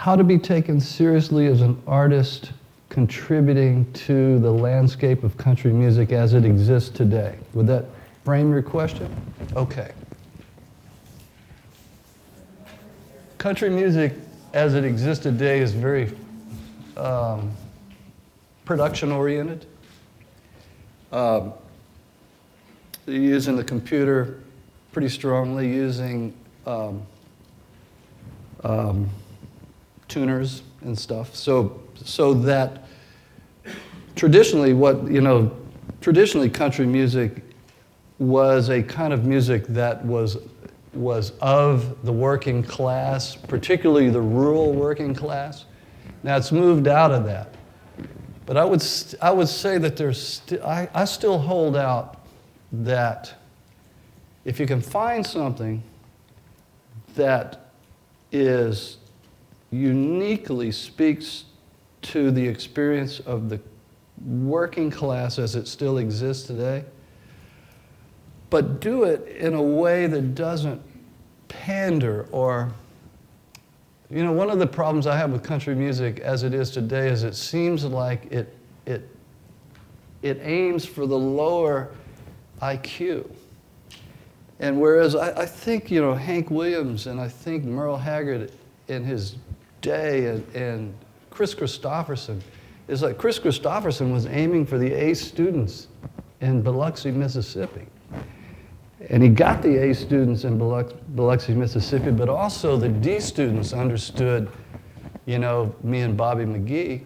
how to be taken seriously as an artist contributing to the landscape of country music as it exists today. Would that frame your question? Okay. Country music as it exists today is very production-oriented. Using the computer pretty strongly, using tuners and stuff. So that traditionally, traditionally country music was a kind of music that was of the working class, particularly the rural working class. Now it's moved out of that. But I would say that I still hold out that if you can find something that is uniquely speaks to the experience of the working class as it still exists today, but do it in a way that doesn't pander or, one of the problems I have with country music as it is today is it seems like it aims for the lower IQ. And whereas I think, Hank Williams and I think Merle Haggard in his day and Chris Christopherson, it's like Chris Christopherson was aiming for the A students in Biloxi, Mississippi. And he got the A students in Biloxi, Mississippi, but also the D students understood, me and Bobby McGee,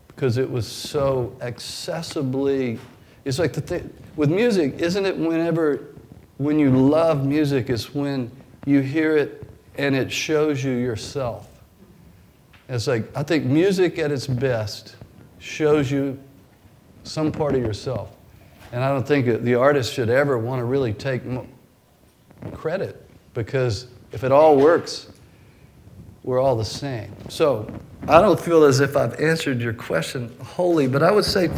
because it was so accessibly, it's like the thing, with music, isn't it when you love music is when you hear it and it shows you yourself. It's like, I think music at its best shows you some part of yourself. And I don't think the artist should ever want to really take credit, because if it all works, we're all the same. So I don't feel as if I've answered your question wholly, but I would say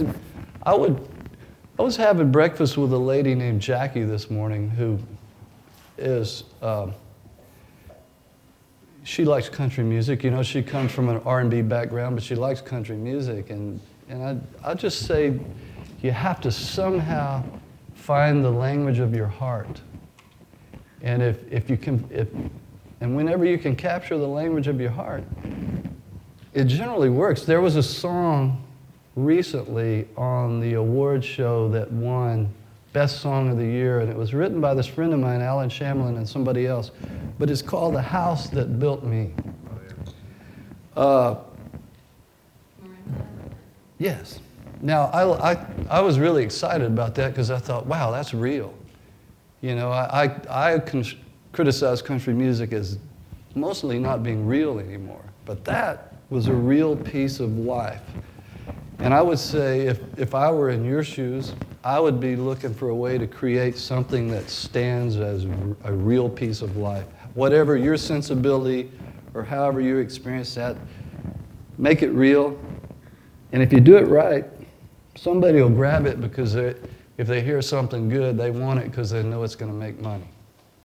I was having breakfast with a lady named Jackie this morning who is, she likes country music. She comes from an R&B background, but she likes country music. And I just say, you have to somehow find the language of your heart. And and whenever you can capture the language of your heart, it generally works. There was a song recently on the award show that won Best Song of the Year, and it was written by this friend of mine, Alan Shamlin, and somebody else, but it's called The House That Built Me. Yes. Now, I was really excited about that because I thought, wow, that's real. I criticize country music as mostly not being real anymore, but that was a real piece of life. And I would say if I were in your shoes, I would be looking for a way to create something that stands as a real piece of life. Whatever your sensibility or however you experience that, make it real. And if you do it right, somebody will grab it because if they hear something good, they want it because they know it's going to make money.